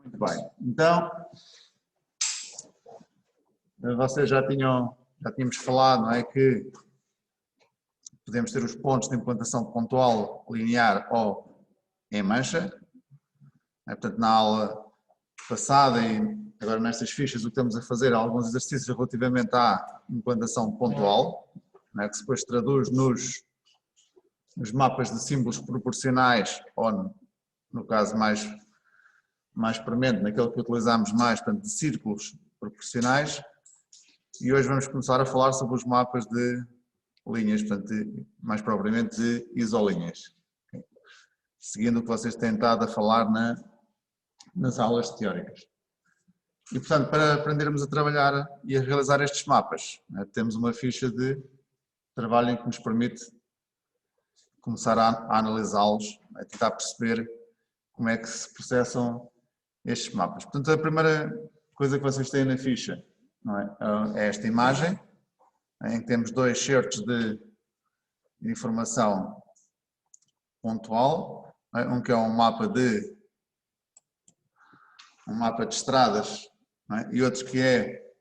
Muito bem. Então, vocês já tínhamos falado, não é, que podemos ter os pontos de implantação pontual, linear ou em mancha. Portanto, na aula passada e agora nestas fichas o que estamos a fazer é alguns exercícios relativamente à implantação pontual, não é, que depois traduz nos mapas de símbolos proporcionais ou, no caso mais premente, naquele que utilizamos mais, portanto, de círculos proporcionais. E hoje vamos começar a falar sobre os mapas de linhas, portanto, mais propriamente de isolinhas, seguindo o que vocês têm estado a falar nas aulas teóricas. E, portanto, para aprendermos a trabalhar e a realizar estes mapas, temos uma ficha de trabalho que nos permite começar a analisá-los, a tentar perceber como é que se processam estes mapas. Portanto, a primeira coisa que vocês têm na ficha, não é esta imagem, em que temos dois certos de informação pontual, um que é um mapa de estradas, não é? E outro que é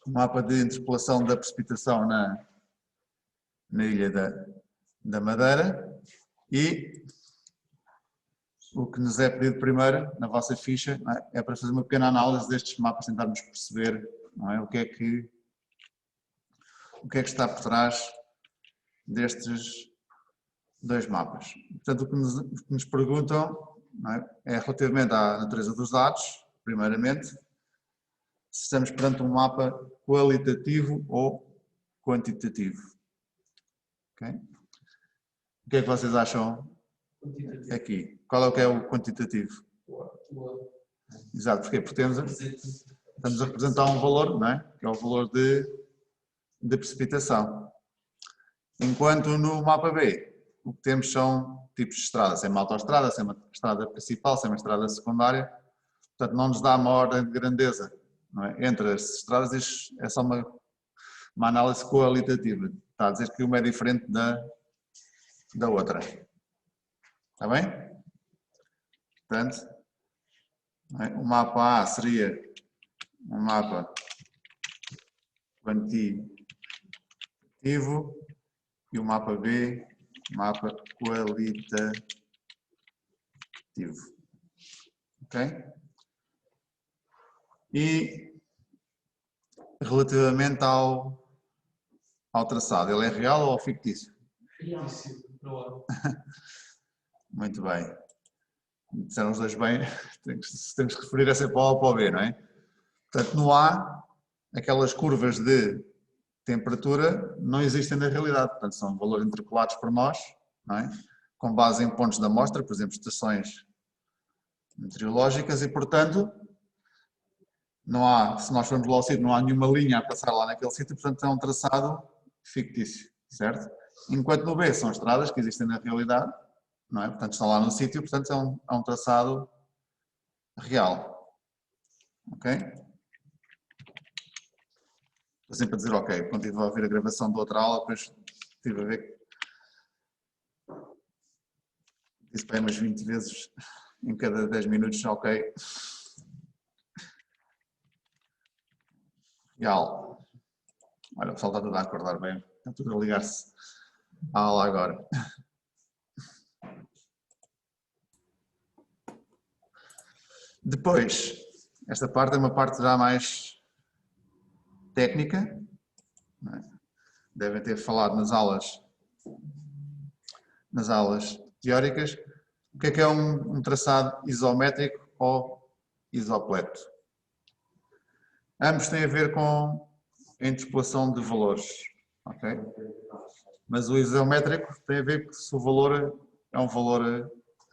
um mapa de interpolação da precipitação na Ilha da Madeira. E o que nos é pedido primeiro na vossa ficha, não é para fazer uma pequena análise destes mapas, tentarmos perceber, não é, o que é que está por trás destes dois mapas. Portanto, o que nos perguntam, não é relativamente à natureza dos dados, primeiramente, se estamos perante um mapa qualitativo ou quantitativo. Okay? O que é que vocês acham aqui? Qual é o que é o quantitativo? Exato, porquê? Porque estamos a representar um valor, não é? Que é o valor de precipitação. Enquanto no mapa B, o que temos são tipos de estrada, se é uma autoestrada, se é uma estrada principal, se é uma estrada secundária. Portanto, não nos dá uma ordem de grandeza, não é? Entre as estradas. Isto é só uma análise qualitativa. Está a dizer que uma é diferente da outra. Está bem? Portanto, o mapa A seria um mapa quantitativo e o mapa B, mapa qualitativo. Ok? E relativamente ao traçado, ele é real ou fictício? Fictício. Muito bem. Disseram os dois bem, temos que referir a sempre ao A para o B, não é? Portanto, no A, aquelas curvas de temperatura não existem na realidade, portanto são valores interpolados por nós, não é? Com base em pontos da amostra, por exemplo, estações meteorológicas, e portanto, não há, se nós formos lá ao sítio, não há nenhuma linha a passar lá naquele sítio, portanto é um traçado fictício, certo? Enquanto no B são estradas que existem na realidade, não é? Portanto estão lá no sítio, portanto é um traçado real. Ok? Estou sempre a dizer ok, quando estive a ouvir a gravação de outra aula, depois estive a ver que disse bem umas 20 vezes em cada 10 minutos, ok. Real. Olha, o pessoal está tudo a acordar bem, está tudo a ligar-se à aula agora. Depois, esta parte é uma parte já mais técnica, não é? Devem ter falado nas aulas teóricas. O que é um traçado isométrico ou isopleto? Ambos têm a ver com a interpolação de valores, ok? Mas o isométrico tem a ver com se o valor é um valor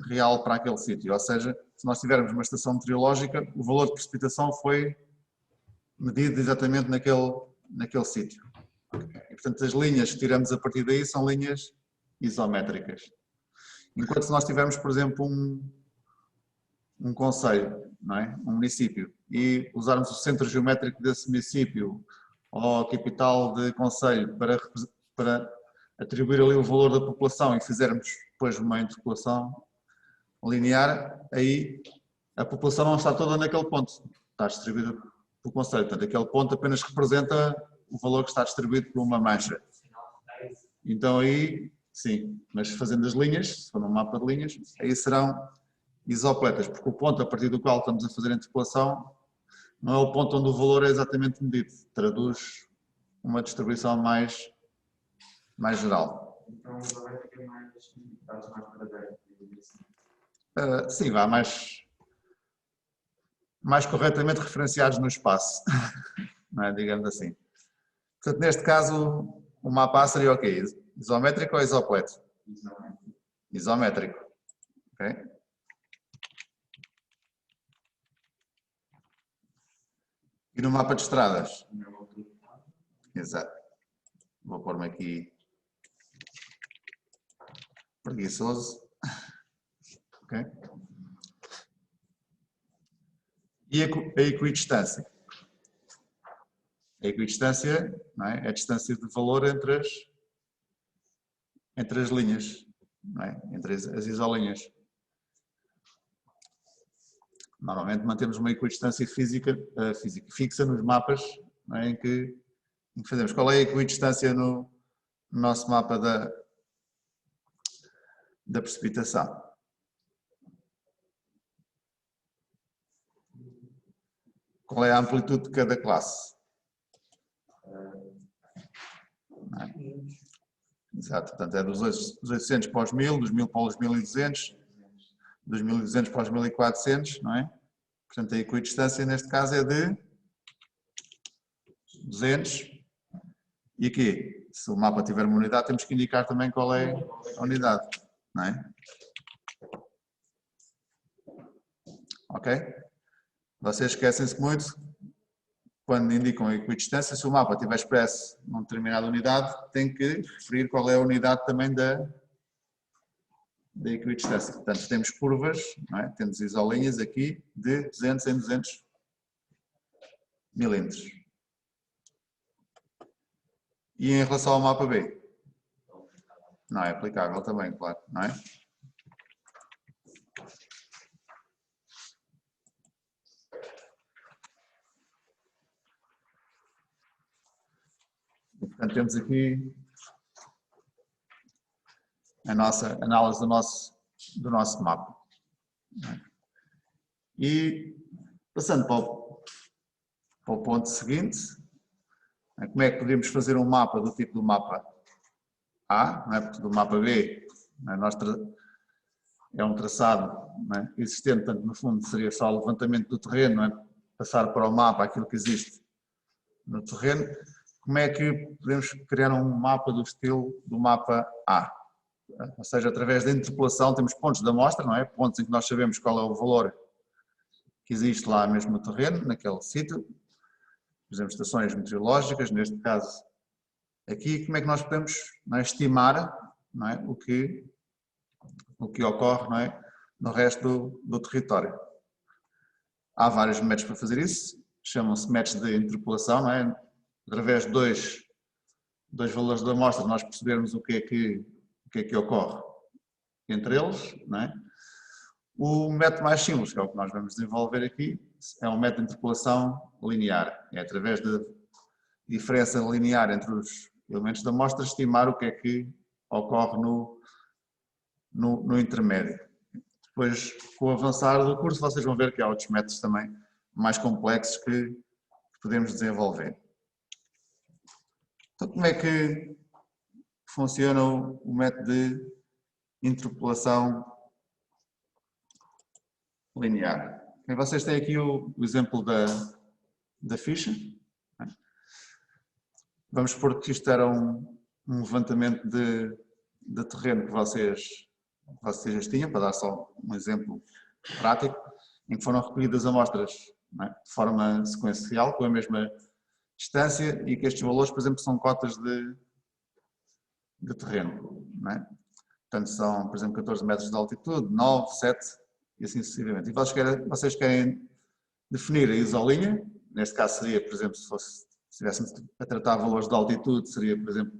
real para aquele sítio, ou seja, se nós tivermos uma estação meteorológica, o valor de precipitação foi medido exatamente naquele sítio. E, portanto, as linhas que tiramos a partir daí são linhas isométricas. Enquanto se nós tivermos, por exemplo, um concelho, não é? Um município, e usarmos o centro geométrico desse município ou a capital de concelho para atribuir ali o valor da população e fizermos depois uma interpolação linear, aí a população não está toda naquele ponto, está distribuída pelo concelho, portanto aquele ponto apenas representa o valor que está distribuído por uma mancha. Então aí, sim, mas fazendo as linhas, se for num mapa de linhas, aí serão isopletas, porque o ponto a partir do qual estamos a fazer a interpolação não é o ponto onde o valor é exatamente medido, traduz uma distribuição mais geral. Então, a isométrica é mais dados mais verdadeiros. Sim, vá mais corretamente referenciados no espaço, não é? Digamos assim. Portanto, neste caso, o mapa A seria o quê? Isométrico ou isopleto? Isométrico. Okay? E no mapa de estradas? Exato. Vou pôr-me aqui preguiçoso. Okay? E a equidistância? A equidistância, não é? É a distância de valor entre as linhas, não é? Entre as isolinhas. Normalmente mantemos uma equidistância física fixa nos mapas, não é? em que fazemos. Qual é a equidistância no nosso mapa da precipitação? Qual é a amplitude de cada classe? Não é? Exato, portanto é dos 800 para os 1000, dos 1000 para os 1200, dos 1200 para os 1400, não é? Portanto a equidistância neste caso é de 200. E aqui, se o mapa tiver uma unidade, temos que indicar também qual é a unidade, não é? Ok? Vocês esquecem-se muito, quando indicam a equidistância, se o mapa tiver expresso numa determinada unidade, tem que referir qual é a unidade também da equidistância. Portanto, temos curvas, não é? Temos isolinhas aqui de 200 em 200 milímetros. E em relação ao mapa B? Não é aplicável também, claro, não é? Portanto, temos aqui a nossa análise do nosso mapa. E passando para o ponto seguinte, como é que podemos fazer um mapa do tipo do mapa A, não é? Porque do mapa B, não é? É um traçado, não é? Existente, portanto, no fundo seria só o levantamento do terreno, não é? Passar para o mapa aquilo que existe no terreno. Como é que podemos criar um mapa do estilo do mapa A? Ou seja, através da interpolação temos pontos da amostra, não é? Pontos em que nós sabemos qual é o valor que existe lá mesmo no terreno, naquele sítio. Por exemplo, estações meteorológicas, neste caso aqui, como é que nós podemos, não é, estimar, não é, o que ocorre, não é, no resto do território. Há vários métodos para fazer isso, chamam-se métodos de interpolação, não é? Através de dois valores da amostra nós percebermos o que é que ocorre entre eles, não é? O método mais simples, que é o que nós vamos desenvolver aqui, é um método de interpolação linear. É através da diferença linear entre os elementos da amostra estimar o que é que ocorre no intermédio. Depois, com o avançar do curso, vocês vão ver que há outros métodos também mais complexos que podemos desenvolver. Então, como é que funciona o método de interpolação linear? E vocês têm aqui o exemplo da ficha. Vamos supor que isto era um levantamento de terreno que vocês já tinham, para dar só um exemplo prático, em que foram recolhidas amostras, não é, de forma sequencial, com a mesma distância, e que estes valores, por exemplo, são cotas de terreno. Não é? Portanto, são, por exemplo, 14 metros de altitude, 9, 7 e assim sucessivamente. E vocês querem definir a isolinha, neste caso seria, por exemplo, se estivéssemos a tratar valores de altitude, seria, por exemplo,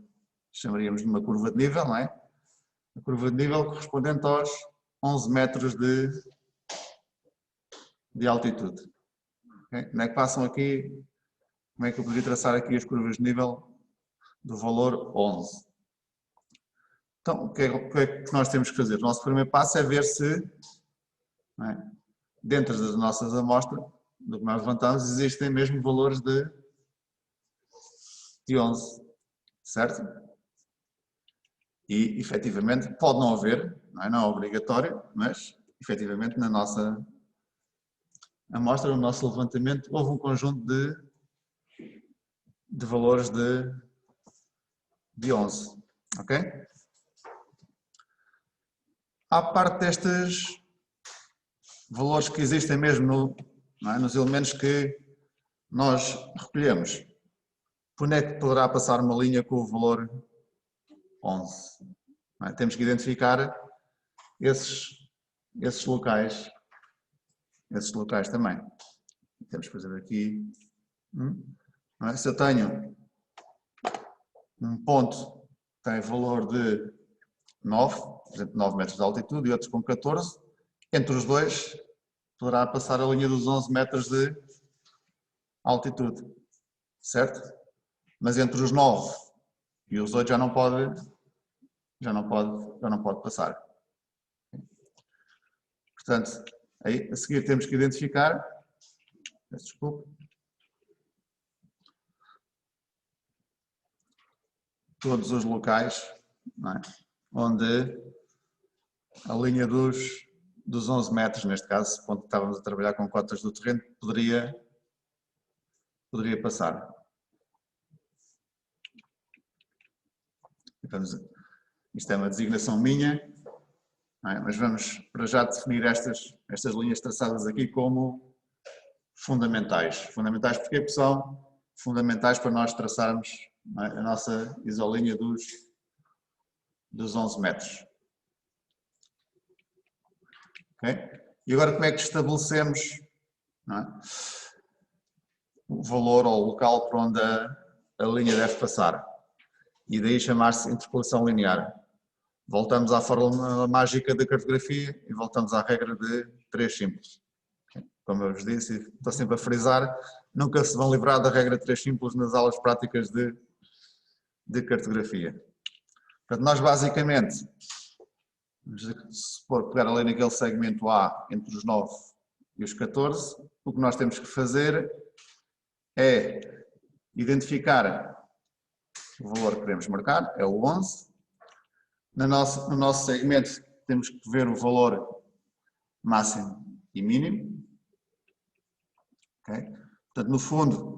chamaríamos de uma curva de nível, não é? A curva de nível correspondente aos 11 metros de de altitude. Okay? Como é que passam aqui, como é que eu poderia traçar aqui as curvas de nível do valor 11? Então, o que é que nós temos que fazer? O nosso primeiro passo é ver se, não é, dentro das nossas amostras, do que nós levantamos, existem mesmo valores de 11, certo? E, efetivamente, pode não haver, não é obrigatório, mas, efetivamente, na nossa amostra, no nosso levantamento, houve um conjunto de valores de 11, ok? À parte destes valores que existem mesmo nos elementos que nós recolhemos, por onde é que poderá passar uma linha com o valor 11? Temos que identificar esses locais também. Temos que fazer aqui, se eu tenho um ponto que tem valor de 9, por exemplo, 9 metros de altitude e outros com 14, entre os dois poderá passar a linha dos 11 metros de altitude, certo? Mas entre os 9 e os 8 já não pode passar. Portanto, aí, a seguir temos que identificar, peço desculpa, todos os locais, não é, onde a linha dos 11 metros, neste caso, quando estávamos a trabalhar com cotas do terreno, poderia passar. Isto é uma designação minha, não é? Mas vamos para já definir estas linhas traçadas aqui como fundamentais. Fundamentais porquê? Porque são fundamentais para nós traçarmos, não é, a nossa isolinha dos 11 metros. Okay? E agora como é que estabelecemos, não é, o valor ou o local para onde a linha deve passar? E daí chamar-se interpolação linear. Voltamos à fórmula mágica da cartografia e voltamos à regra de 3 simples. Como eu vos disse, estou sempre a frisar, nunca se vão livrar da regra de 3 simples nas aulas práticas de cartografia. Portanto, nós basicamente, se for pegar ali naquele segmento A, entre os 9 e os 14, o que nós temos que fazer é identificar o valor que queremos marcar, é o 11. No nosso segmento temos que ver o valor máximo e mínimo. Okay? Portanto, no fundo,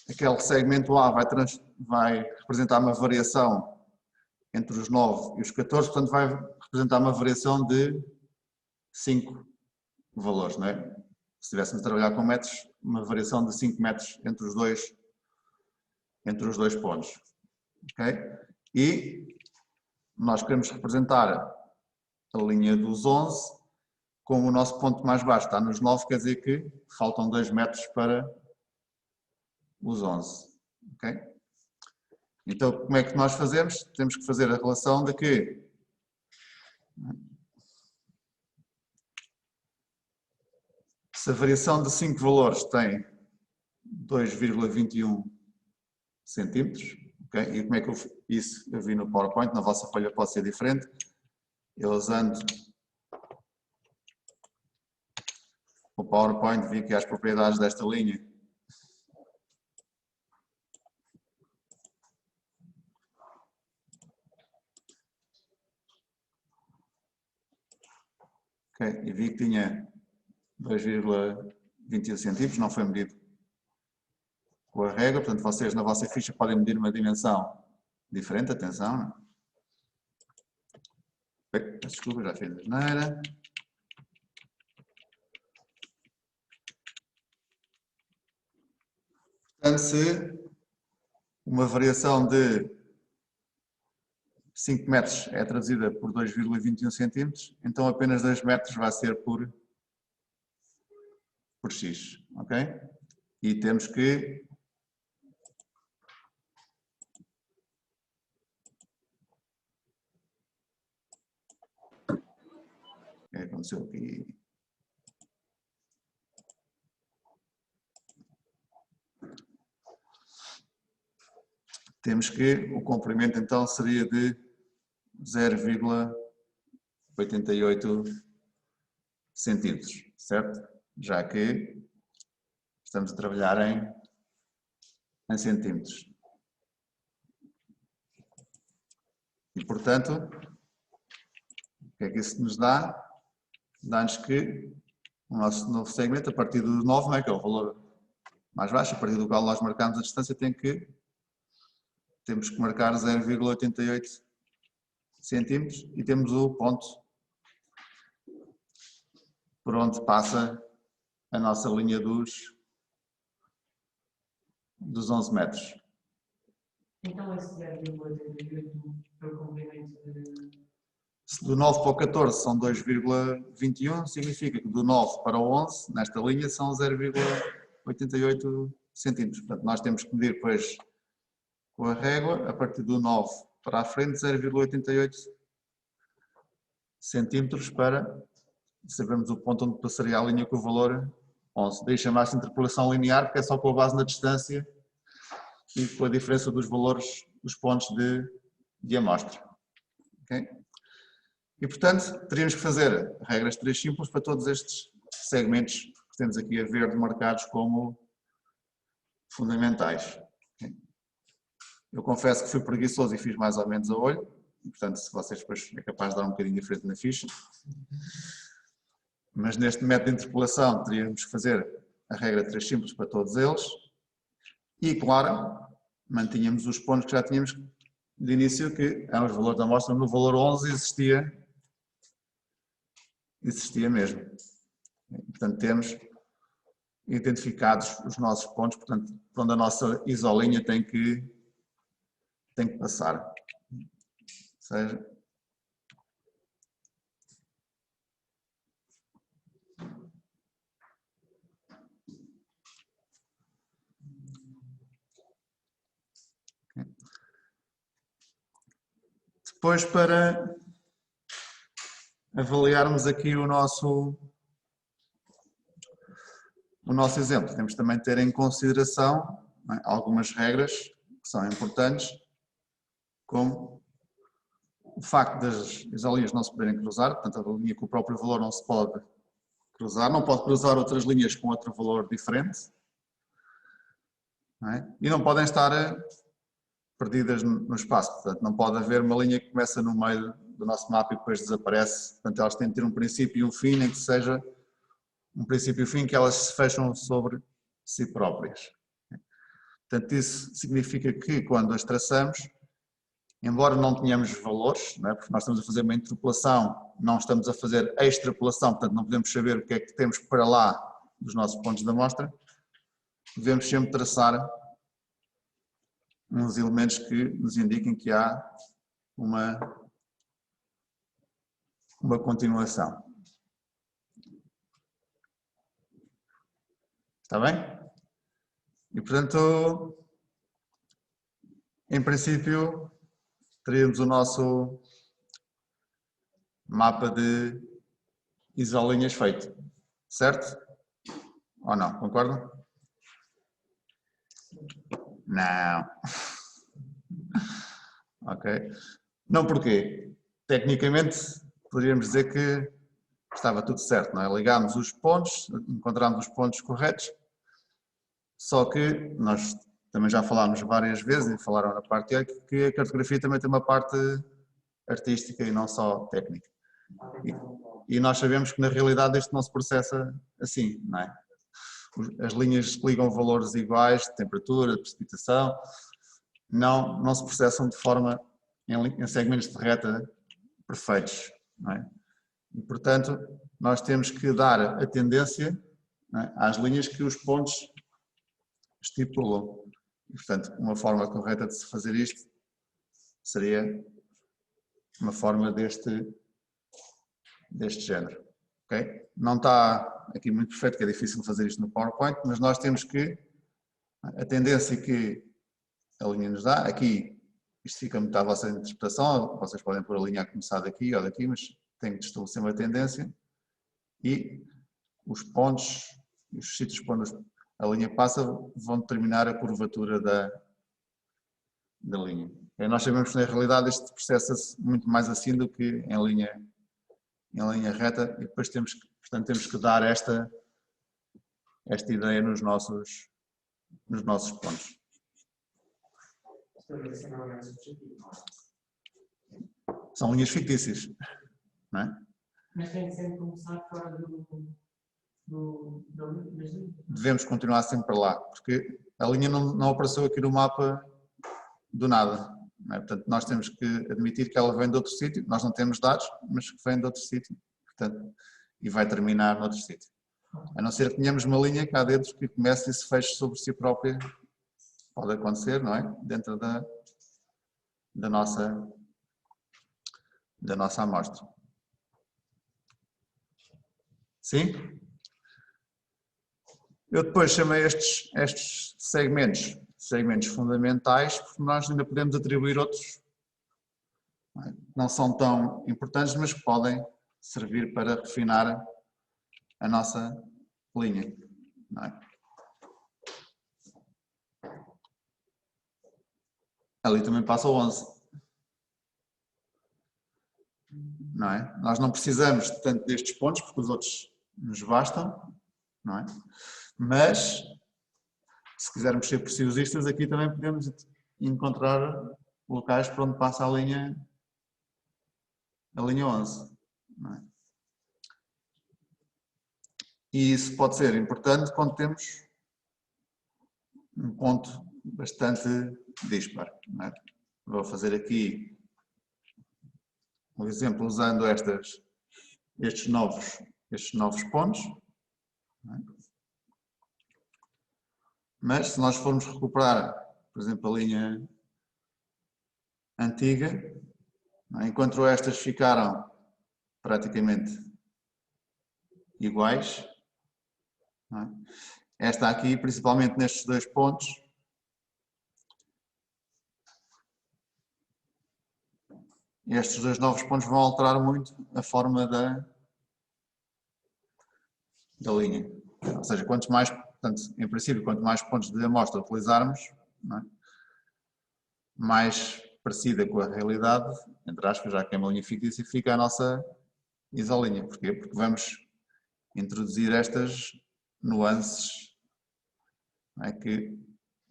aquele segmento A vai representar uma variação entre os 9 e os 14, portanto vai representar uma variação de 5 valores, não é? Se estivéssemos a trabalhar com metros, uma variação de 5 metros entre os dois pontos. Okay? E nós queremos representar a linha dos 11 como o nosso ponto mais baixo está nos 9, quer dizer que faltam 2 metros para os 11. Okay? Então, como é que nós fazemos? Temos que fazer a relação de que se a variação de 5 valores tem 2,21 centímetros, okay? E como é que isso eu vi no PowerPoint, na vossa folha pode ser diferente, eu usando o PowerPoint vi que as propriedades desta linha okay? E vi que tinha 2,21 centímetros, não foi medido com a régua, portanto vocês na vossa ficha podem medir uma dimensão diferente, atenção. Desculpa, já fiz a asneira. Portanto, se uma variação de 5 metros é traduzida por 2,21 centímetros, então apenas 2 metros vai ser por x, ok? E temos que o que aconteceu aqui? temos que o comprimento então seria de 0,88 centímetros, certo? Já que estamos a trabalhar em centímetros. E, portanto, o que é que isso nos dá? Dá-nos que o nosso novo segmento, a partir do 9, não é, que é o valor mais baixo, a partir do qual nós marcamos a distância, temos que marcar 0,88 centímetros e temos o ponto por onde passa a nossa linha dos 11 metros. Então esse 0,88 é o comprimento de... Se do 9 para o 14 são 2,21, significa que do 9 para o 11, nesta linha, são 0,88 centímetros. Portanto, nós temos que medir depois com a régua, a partir do 9 para a frente, 0,88 centímetros para sabermos o ponto onde passaria a linha com o valor 11. Daí chamar-se interpolação linear, porque é só com a base na distância e com a diferença dos valores, dos pontos de amostra. Okay? E, portanto, teríamos que fazer regras 3 simples para todos estes segmentos que temos aqui a verde marcados como fundamentais. Okay? Eu confesso que fui preguiçoso e fiz mais ou menos a olho, e, portanto, se vocês depois é capaz de dar um bocadinho diferente na ficha. Mas neste método de interpolação teríamos que fazer a regra 3 simples para todos eles e, claro, mantínhamos os pontos que já tínhamos de início, que eram os valores da amostra. No valor 11 existia mesmo. Portanto, temos identificados os nossos pontos, portanto, por onde a nossa isolinha tem que passar. Ou seja, depois, para avaliarmos aqui o nosso exemplo, temos também de ter em consideração, não é, algumas regras que são importantes, como o facto das isolinhas não se poderem cruzar, portanto a linha com o próprio valor não se pode cruzar, não pode cruzar outras linhas com outro valor diferente, não é? E não podem estar perdidas no espaço, portanto não pode haver uma linha que começa no meio do nosso mapa e depois desaparece, portanto elas têm de ter um princípio e um fim, nem que seja um princípio e um fim que elas se fecham sobre si próprias. Portanto, isso significa que quando as traçamos, embora não tenhamos valores, não é? Porque nós estamos a fazer uma interpolação, não estamos a fazer a extrapolação, portanto não podemos saber o que é que temos para lá dos nossos pontos de amostra, devemos sempre traçar uns elementos que nos indiquem que há uma continuação. Está bem? E, portanto, em princípio, teríamos o nosso mapa de isolinhas feito, certo? Ou não? Concordam? Não. Ok. Não porquê? Tecnicamente, poderíamos dizer que estava tudo certo, não é? Ligámos os pontos, encontramos os pontos corretos, só que nós também já falámos várias vezes, e falaram na parte teórica, que a cartografia também tem uma parte artística e não só técnica. E nós sabemos que na realidade isto não se processa assim, não é? As linhas que ligam valores iguais de temperatura, de precipitação, não se processam de forma em segmentos de reta perfeitos, não é? E, portanto, nós temos que dar a tendência, não é, às linhas que os pontos estipulam. E, portanto, uma forma correta de se fazer isto seria uma forma deste género. Okay? Não está aqui muito perfeito, que é difícil fazer isto no PowerPoint, mas nós temos que, a tendência que a linha nos dá, aqui isto fica muito à vossa interpretação, vocês podem pôr a linha a começar daqui ou daqui, mas tem que estabelecer uma tendência e os pontos, os sítios onde a linha passa vão determinar a curvatura da linha. E nós sabemos que na realidade isto processa-se muito mais assim do que em linha reta, e depois portanto, temos que dar esta ideia nos nossos pontos. São linhas fictícias, não é? Mas tem que sempre começar fora das linhas. Devemos continuar sempre lá, porque a linha não apareceu aqui no mapa do nada. Não é? Portanto, nós temos que admitir que ela vem de outro sítio, nós não temos dados, mas que vem de outro sítio, portanto, e vai terminar noutro sítio. A não ser que tenhamos uma linha cá dentro que comece e se feche sobre si própria, pode acontecer, não é? Dentro da nossa amostra. Sim? Eu depois chamei estes segmentos fundamentais, porque nós ainda podemos atribuir outros, não são tão importantes, mas que podem servir para refinar a nossa linha. Não é? Ali também passa o 11. Não é? Nós não precisamos tanto destes pontos, porque os outros nos bastam, não é? Mas, se quisermos ser preciosistas, aqui também podemos encontrar locais por onde passa a linha 11. Não é? E isso pode ser importante quando temos um ponto bastante dispar. Não é? Vou fazer aqui um exemplo usando estes novos pontos. Não é? Mas se nós formos recuperar, por exemplo, a linha antiga, não é? Enquanto estas ficaram praticamente iguais, não é? Esta aqui, principalmente nestes dois pontos, estes dois novos pontos vão alterar muito a forma da linha. Ou seja, portanto, em princípio, quanto mais pontos de amostra utilizarmos, não é? Mais parecida com a realidade, entre aspas, já que é uma linha fictícia, fica a nossa isolinha. Porquê? Porque vamos introduzir estas nuances, não é? Que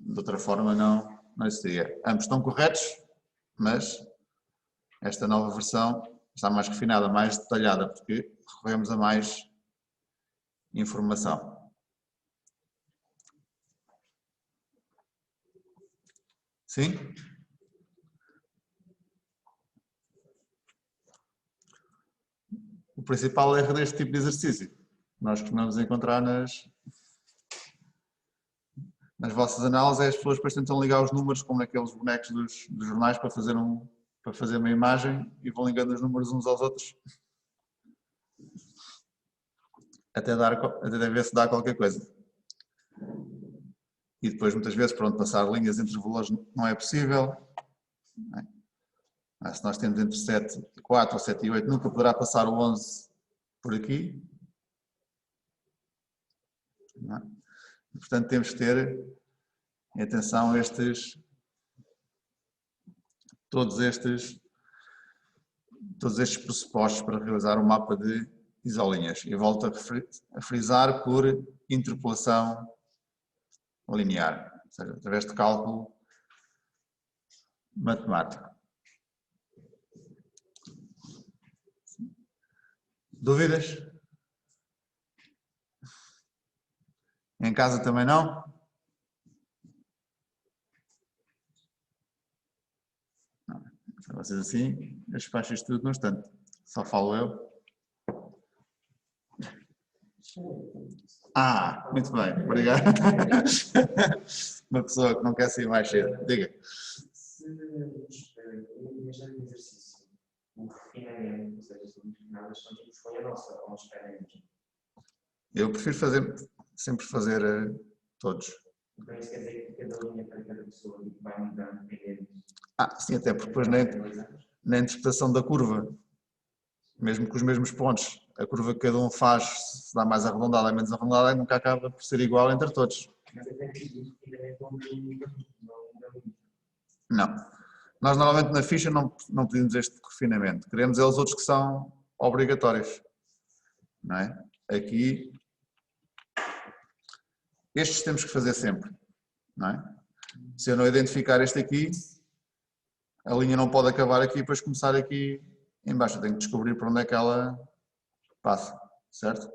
de outra forma não existiria. Ambos estão corretos, mas esta nova versão está mais refinada, mais detalhada, porque recorremos a mais informação. Sim? O principal erro deste tipo de exercício, nós costumamos encontrar nas vossas análises, é as pessoas depois tentam ligar os números como naqueles bonecos dos jornais para fazer uma imagem e vão ligando os números uns aos outros até ver se dá qualquer coisa. E depois muitas vezes para onde passar linhas entre os valores não é possível. Não é? Se nós temos entre 7 e 4 ou 7 e 8, nunca poderá passar o 11 por aqui. Não é? E, portanto, temos que ter atenção a todos estes pressupostos para realizar um mapa de isolinhas. E volto a frisar por interpolação linear, ou seja, através de cálculo matemático. Dúvidas? Em casa também não? Se vocês assim, eu despacho isto tudo no instante. Só falo eu. Muito bem, obrigado. Uma pessoa que não quer sair mais cedo. Diga. Se neste exercício o refinamento, ou seja, as linhas refinadas são tipo escolha nossa, ou nos pedem. Eu prefiro sempre fazer todos. Então isso quer dizer que cada linha para cada pessoa vai mudando dependendo. Sim, até porque depois na interpretação da curva, mesmo com os mesmos pontos, a curva que cada um faz, se dá mais arredondada ou menos arredondada, nunca acaba por ser igual entre todos. Mas até que o refinamento não muda muito. Não. Nós normalmente na ficha não pedimos este refinamento. Queremos é os outros que são obrigatórios. Não é? Aqui, estes temos que fazer sempre. Não é? Se eu não identificar este aqui, a linha não pode acabar aqui e depois começar aqui em baixo. Eu tenho que descobrir por onde é que ela passa. Certo?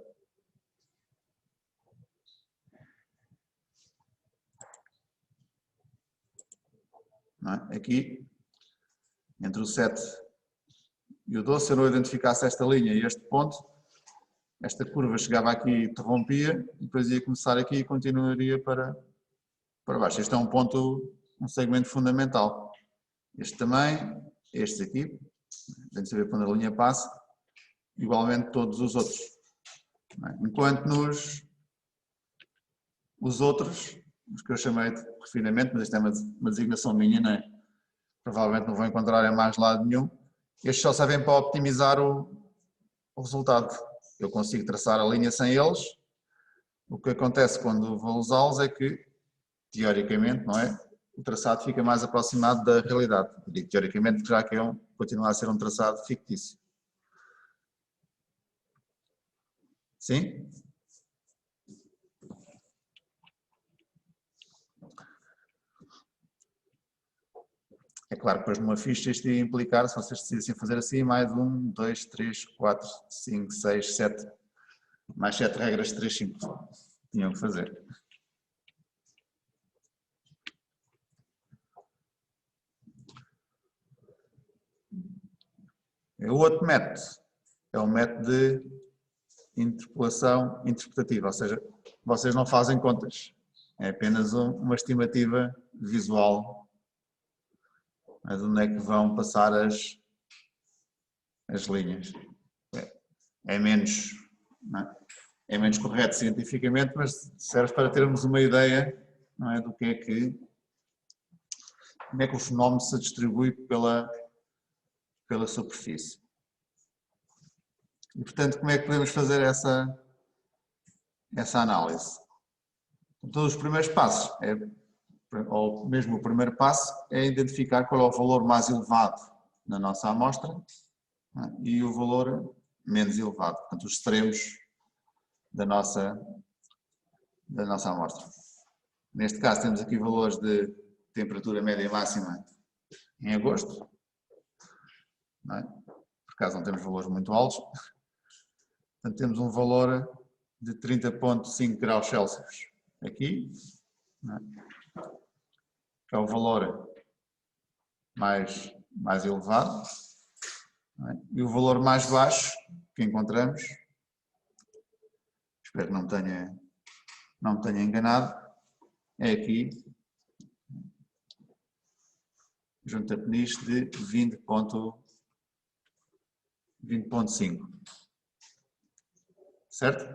Não é? Aqui, entre o 7 e o 12, se eu não identificasse esta linha e este ponto, esta curva chegava aqui e interrompia, e depois ia começar aqui e continuaria para baixo. Este é um ponto, um segmento fundamental. Este também, este aqui, tem de saber quando a linha passa, igualmente todos os outros. Enquanto os outros, os que eu chamei de refinamento, mas isto é uma designação minha, não é? Provavelmente não vou encontrar em mais lado nenhum, estes só servem para optimizar o resultado. Eu consigo traçar a linha sem eles. O que acontece quando vou usá-los é que, teoricamente, não é? O traçado fica mais aproximado da realidade. Eu digo teoricamente, já que continua a ser um traçado fictício. Sim? É claro que depois numa ficha isto ia implicar, se vocês decidissem fazer assim, mais 1, 2, 3, 4, 5, 6, 7, mais 7 regras de 3 simples. Tinham que fazer. O outro método é o método de interpolação interpretativa, ou seja, vocês não fazem contas, é apenas uma estimativa visual de onde é que vão passar as linhas. É menos, é menos correto cientificamente, mas serve para termos uma ideia, não é, do que é como é que o fenómeno se distribui pela superfície. E, portanto, como é que podemos fazer essa análise? Então, os primeiros passos, ou mesmo o primeiro passo, é identificar qual é o valor mais elevado na nossa amostra, e o valor menos elevado, portanto, os extremos da nossa amostra. Neste caso, temos aqui valores de temperatura média e máxima em agosto, não é? Por acaso não temos valores muito altos. Portanto, temos um valor de 30,5 graus Celsius aqui, não é? Que é o valor mais elevado, não é? E o valor mais baixo que encontramos, espero que não me tenha enganado, é aqui, junto a Peniche, de 20,5. Certo?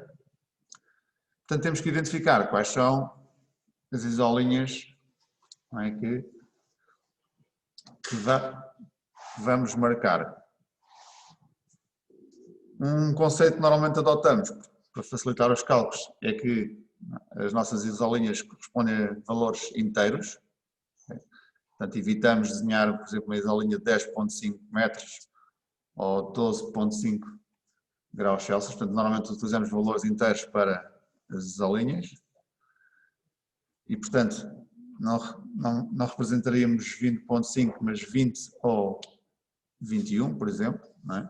Portanto, temos que identificar quais são as isolinhas, não é, que vamos marcar. Um conceito que normalmente adotamos para facilitar os cálculos é que as nossas isolinhas correspondem a valores inteiros. Portanto, evitamos desenhar, por exemplo, uma isolinha de 10,5 metros ou 12,5 graus Celsius. Portanto, normalmente utilizamos valores inteiros para as isolinhas. E, portanto, não representaríamos 20,5, mas 20 ou 21, por exemplo, não é?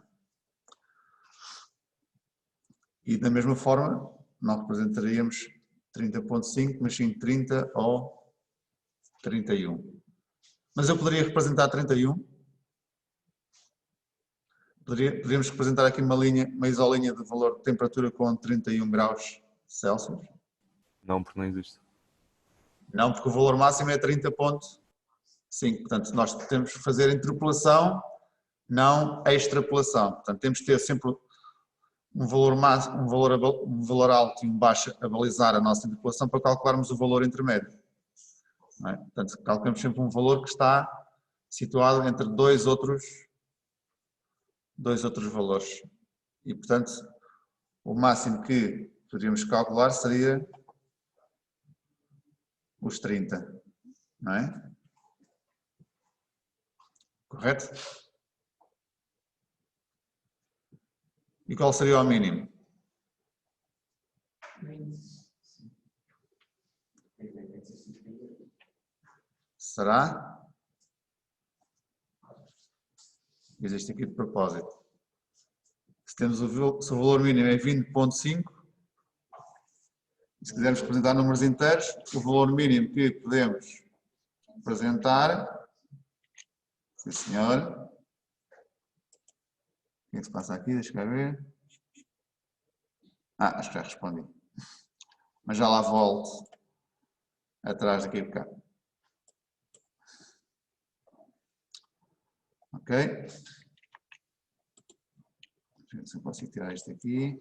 E da mesma forma, não representaríamos 30,5, mas sim 30 ou 31. Mas eu poderia representar 31? Poderíamos representar aqui uma isolinha de valor de temperatura com 31 graus Celsius? Não, porque não existe. Não, porque o valor máximo é 30,5. Portanto, nós temos que fazer interpolação, não extrapolação. Portanto, temos que ter sempre um valor alto e um baixo a balizar a nossa interpolação para calcularmos o valor intermédio. Não é? Portanto, calculamos sempre um valor que está situado entre dois outros valores. E, portanto, o máximo que poderíamos calcular seria os 30, não é? Correto? E qual seria o mínimo? 20. Será? Existe aqui de propósito. Se temos se o valor mínimo é 20,5, se quisermos representar números inteiros, o valor mínimo que podemos representar, sim senhor, o que é que se passa aqui? Deixa eu ver. Acho que já respondi. Mas já lá volto atrás daqui a bocado. Ok? Deixa eu ver se eu consigo tirar isto aqui.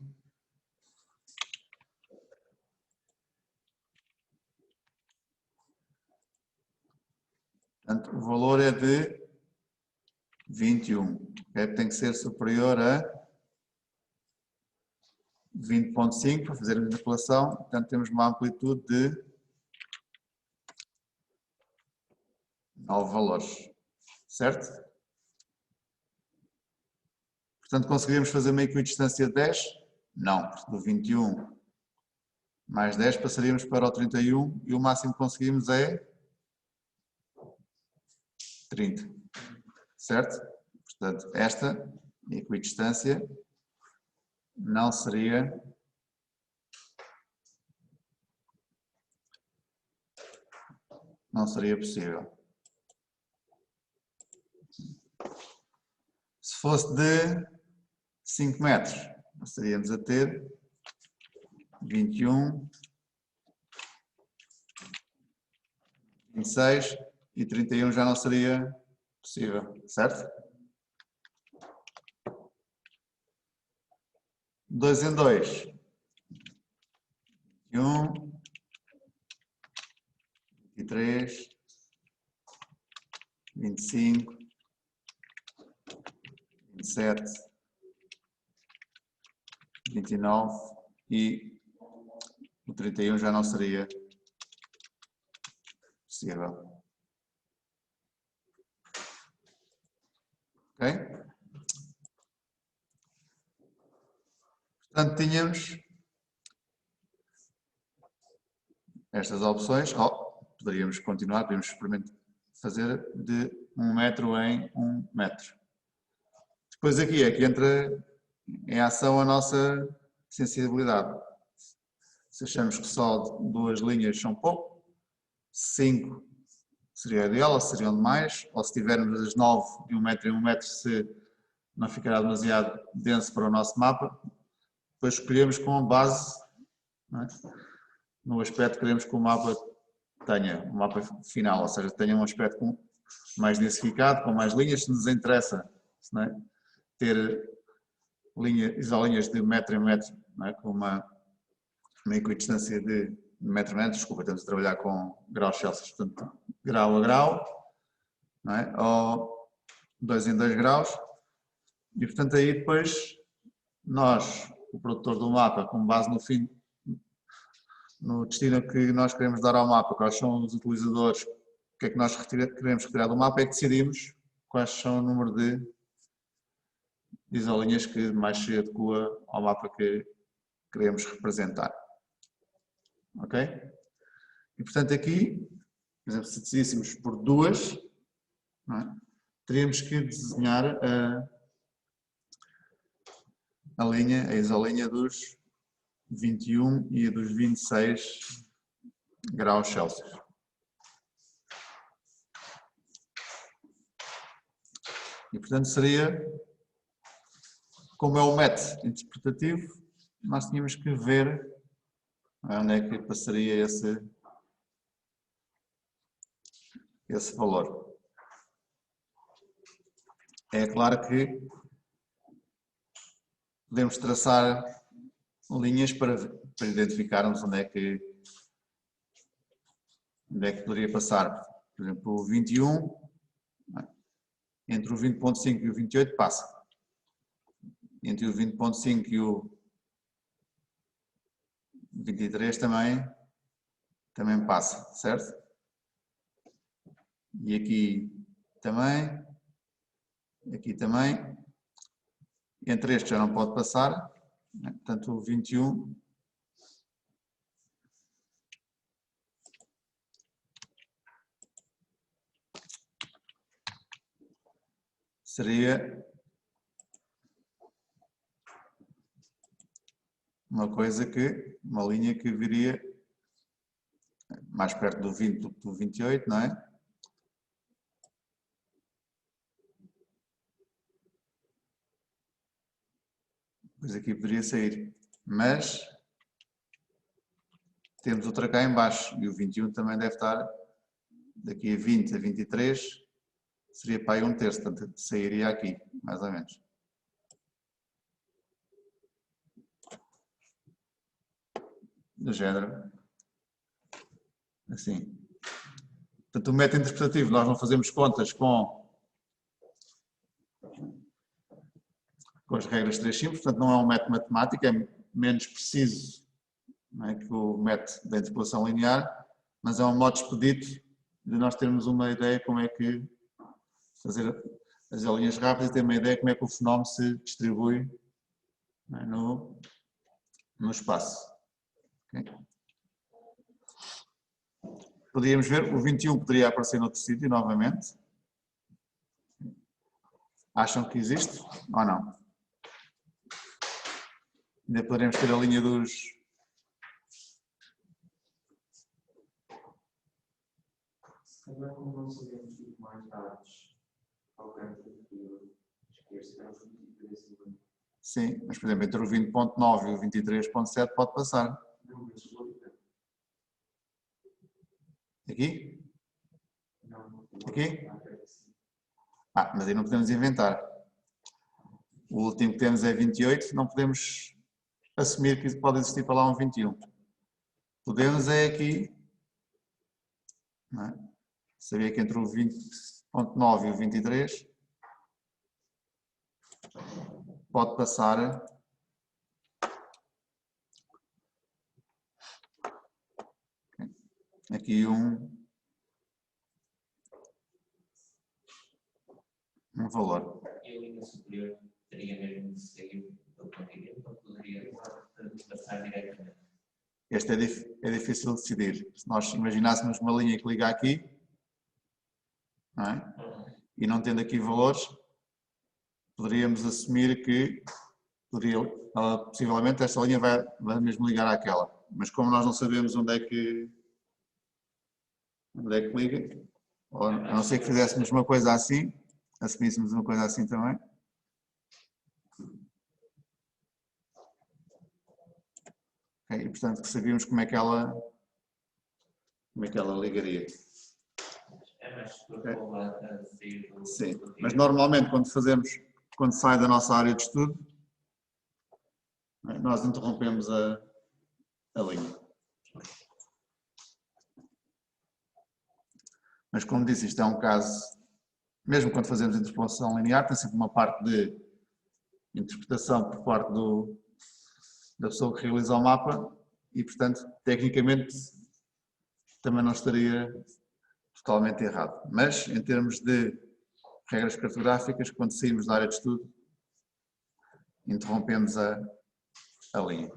Portanto, o valor é de 21. Okay? Tem que ser superior a 20,5 para fazer a manipulação. Portanto, temos uma amplitude de 9 valores. Certo? Portanto, conseguiríamos fazer uma equidistância de 10? Não, do 21 mais 10 passaríamos para o 31 e o máximo que conseguimos é 30. Certo? Portanto, esta equidistância não seria possível. Se fosse de 5 metros, passaríamos a ter 21, 26 e 31 já não seria possível, certo? 2 em 2, 21, 23, 25, 27, 29 e o 31 já não seria possível. Ok? Portanto, tínhamos estas opções. Poderíamos continuar, podíamos experimentar fazer de 1 metro em 1 metro. Depois aqui é que entra em ação a nossa sensibilidade. Se achamos que só 2 linhas são pouco, 5 seria ideal, ou seriam demais, ou se tivermos as 9 de 1 metro em 1 metro, se não ficará demasiado denso para o nosso mapa, depois escolhemos com base, não é? No aspecto que queremos que o mapa tenha, o mapa final, ou seja, tenha um aspecto mais densificado, com mais linhas, se nos interessa, não é? Ter isolinhas de metro em metro, não é? Com uma equidistância de metro em metro, desculpa, temos de trabalhar com graus Celsius, portanto, grau a grau, não é? Ou 2 em 2 graus, e portanto aí depois nós, o produtor do mapa, com base no destino que nós queremos dar ao mapa, quais são os utilizadores, o que é que nós queremos retirar do mapa, é que decidimos quais são o número de isolinhas que mais se adequa ao mapa que queremos representar. Ok? E portanto aqui, por exemplo, se decidíssemos por 2, não é? Teríamos que desenhar a linha, a isolinha dos 21 e a dos 26 graus Celsius. E portanto seria, como é o método interpretativo, nós tínhamos que ver onde é que passaria esse valor. É claro que podemos traçar linhas para identificarmos onde é que poderia passar. Por exemplo, o 21, entre o 20,5 e o 28 passa. Entre o 20,5 e o 23 também passa, certo? E aqui também. Aqui também. Entre estes já não pode passar, né? Portanto o 21 seria uma linha que viria mais perto do 20 do que do 28, não é? Pois aqui poderia sair, mas temos outra cá em baixo e o 21 também deve estar daqui a 20 a 23, seria para aí um terço, portanto sairia aqui, mais ou menos. Do género. Assim. Portanto, o método interpretativo, nós não fazemos contas com as regras 3 simples, portanto não é um método matemático, é menos preciso, não é, que o método da interpolação linear, mas é um modo expedito de nós termos uma ideia como é que fazer as linhas rápidas e ter uma ideia como é que o fenómeno se distribui, não é, no espaço. Okay? Podíamos ver, o 21 poderia aparecer noutro sítio novamente. Acham que existe ou não? Ainda poderemos ter a linha dos... Se calhar, como não sabemos muito mais dados ao campo do esquerdo, se calhar os 23 e Sim, mas por exemplo, entre o 20.9 e o 23.7 pode passar. não, mas o outro Aqui? não. Aqui? Mas aí não podemos inventar. O último que temos é 28, não podemos assumir que pode existir para lá um 21. Podemos é aqui, não é? Sabia que entre o 20.9 e o 23 pode passar aqui um valor. E a linha superior teria mesmo de sair do continente ou poderia passar diretamente? Este é difícil de decidir. Se nós imaginássemos uma linha que liga aqui, não é? E não tendo aqui valores, poderíamos assumir que possivelmente esta linha vai mesmo ligar àquela. Mas como nós não sabemos onde é que liga, ou a não ser que fizéssemos uma coisa assim, assumíssemos uma coisa assim também. Okay, e portanto que sabíamos como é que ela ligaria. É mais provável a sair do... Sim, mas normalmente quando sai da nossa área de estudo, nós interrompemos a linha. Mas como disse, isto é um caso, mesmo quando fazemos interpolação linear, tem sempre uma parte de interpretação por parte da pessoa que realiza o mapa e, portanto, tecnicamente também não estaria totalmente errado. Mas, em termos de regras cartográficas, quando saímos da área de estudo, interrompemos a linha.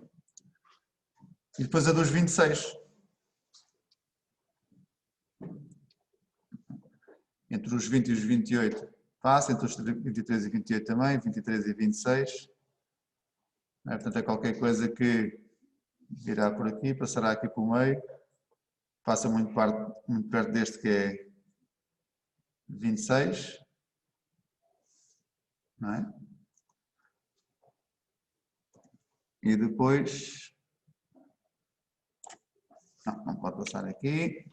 E depois a dos 26. Entre os 20 e os 28 passa, entre os 23 e 28 também, 23 e 26. Portanto, é qualquer coisa que virá por aqui, passará aqui pelo meio, passa muito perto deste que é 26. Não é? E depois... Não pode passar aqui.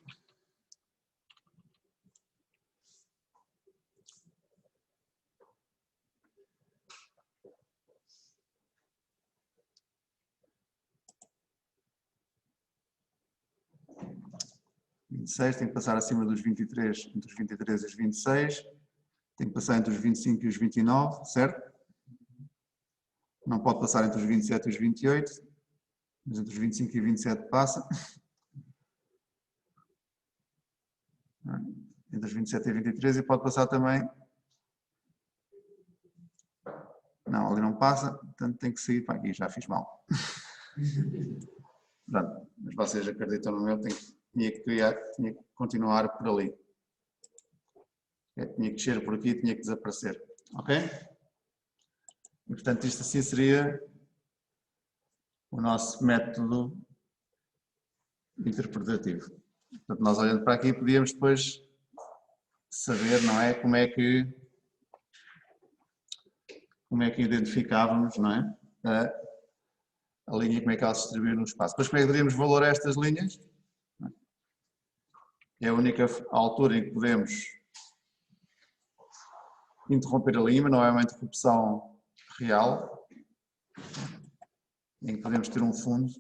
Tem que passar acima dos 23, entre os 23 e os 26. Tem que passar entre os 25 e os 29, certo? Não pode passar entre os 27 e os 28, mas entre os 25 e 27 passa. Entre os 27 e 23 e pode passar também Não, ali não passa, portanto tem que sair para aqui, já fiz mal. Pronto, mas vocês acreditam no meu, tinha que continuar por ali. Tinha que descer por aqui, tinha que desaparecer. Ok? E portanto isto assim seria o nosso método interpretativo. Portanto, nós olhando para aqui podíamos depois saber, não é, como é que identificávamos, não é, a linha, como é que ela se distribui no espaço. Depois como é que daríamos valor a estas linhas? É a única altura em que podemos interromper a linha, mas não é uma interrupção real, em que podemos ter um fundo.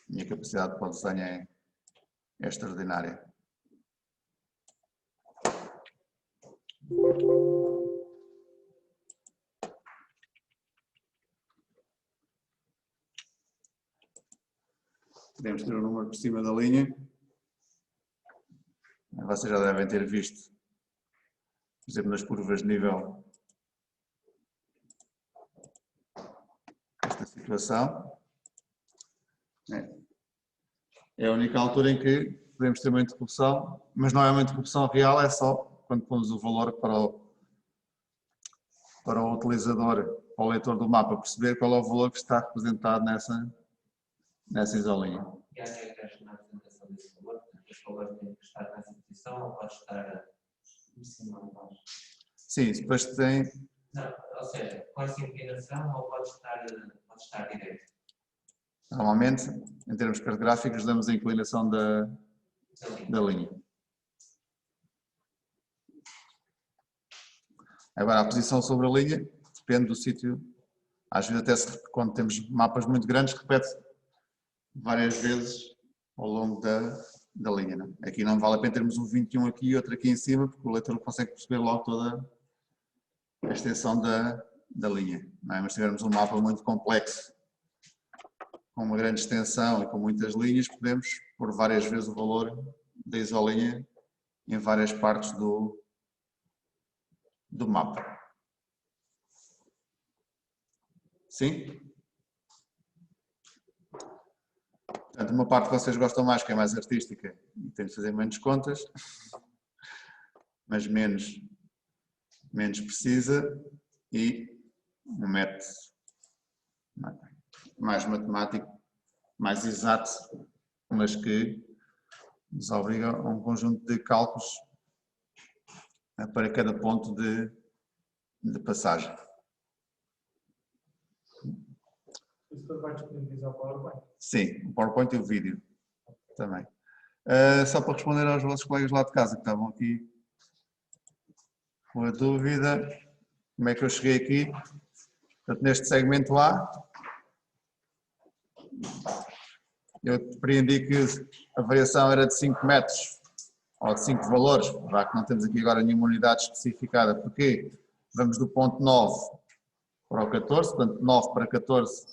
Minha capacidade para o desenho é extraordinária. Podemos ter um número por cima da linha. Vocês já devem ter visto, por exemplo, nas curvas de nível, esta situação. É a única altura em que podemos ter uma interrupção, mas não é uma interrupção real, é só quando pomos o valor para o utilizador, para o leitor do mapa, perceber qual é o valor que está representado nessa isolinha. E há regras na apresentação desse valor, portanto, os valores têm que estar nessa posição ou pode estar em cima ou embaixo? Sim, depois tem... Não, ou seja, com essa inclinação ou pode estar direito? Normalmente, em termos cartográficos, damos a inclinação da linha. Agora, a posição sobre a linha depende do sítio. Às vezes, até quando temos mapas muito grandes, repete várias vezes ao longo da linha. Não? Aqui não vale a pena termos um 21 aqui e outro aqui em cima, porque o leitor consegue perceber logo toda a extensão da linha. Não é? Mas se tivermos um mapa muito complexo, com uma grande extensão e com muitas linhas, podemos pôr várias vezes o valor da isolinha em várias partes do mapa. Sim? Portanto, uma parte que vocês gostam mais, que é mais artística, e tem de fazer menos contas, mas menos precisa, e um método mais matemático, mais exato, mas que nos obriga a um conjunto de cálculos para cada ponto de passagem. Isso depois vai disponibilizar o PowerPoint. Sim, o PowerPoint e o vídeo também. Só para responder aos vossos colegas lá de casa que estavam aqui com a dúvida, como é que eu cheguei aqui? Portanto, neste segmento A, eu compreendi que a variação era de 5 metros, ou de 5 valores, já que não temos aqui agora nenhuma unidade especificada, porque vamos do ponto 9 para o 14, portanto 9 para 14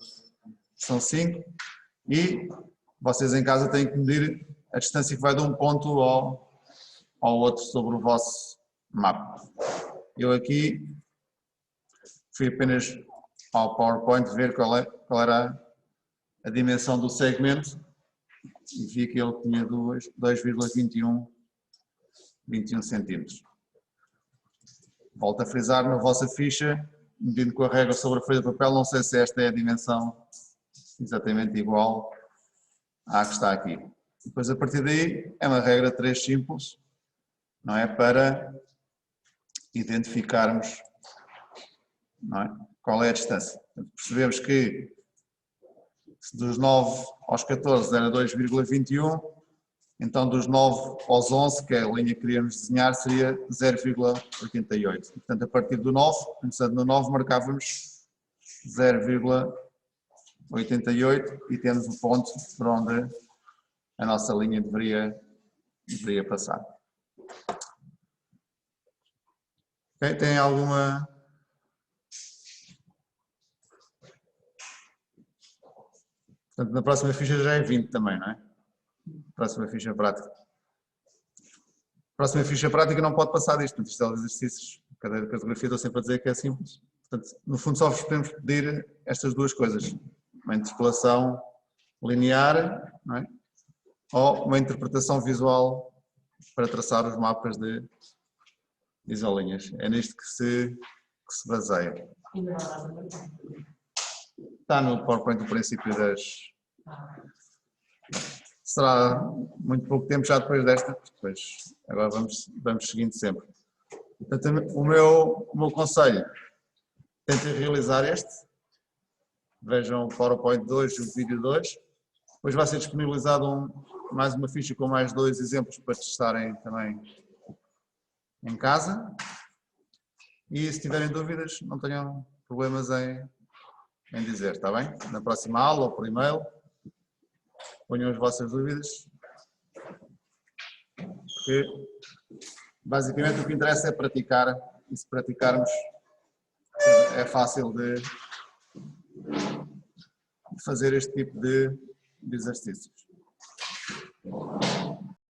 são 5, e vocês em casa têm que medir a distância que vai de um ponto ao outro sobre o vosso mapa. Eu aqui fui apenas ao PowerPoint ver qual era a dimensão do segmento e vi que ele tinha 2,21 centímetros. Volto a frisar na vossa ficha, medindo com a régua sobre a folha de papel, não sei se esta é a dimensão exatamente igual à que está aqui. Depois, a partir daí, é uma regra 3 simples, não é? Para identificarmos, não é? Qual é a distância. Portanto, percebemos que se dos 9 aos 14 era 2,21, então dos 9 aos 11, que é a linha que queríamos desenhar, seria 0,88. Portanto, a partir do 9, começando no 9, marcávamos 0,88 e temos o ponto por onde a nossa linha deveria passar. Okay, tem alguma... Portanto, na próxima ficha já é 20 também, não é? Próxima ficha prática. Próxima ficha prática não pode passar disto, portanto, isto é os exercícios. Cada cartografia estou sempre a dizer que é simples. Portanto, no fundo só vos podemos pedir estas duas coisas. Uma interpolação linear, não é? Ou uma interpretação visual para traçar os mapas de isolinhas. É nisto que se baseia. Ainda não há nada. Está no PowerPoint do princípio das... Será muito pouco tempo já depois desta, depois agora vamos seguindo sempre. Portanto, o meu conselho, tentem realizar este, vejam o PowerPoint 2 e o vídeo 2, depois vai ser disponibilizado mais uma ficha com mais 2 exemplos para testarem também em casa, e se tiverem dúvidas não tenham problemas em dizer, está bem? Na próxima aula ou por e-mail, ponham as vossas dúvidas, porque basicamente o que interessa é praticar, e se praticarmos é fácil de fazer este tipo de exercícios.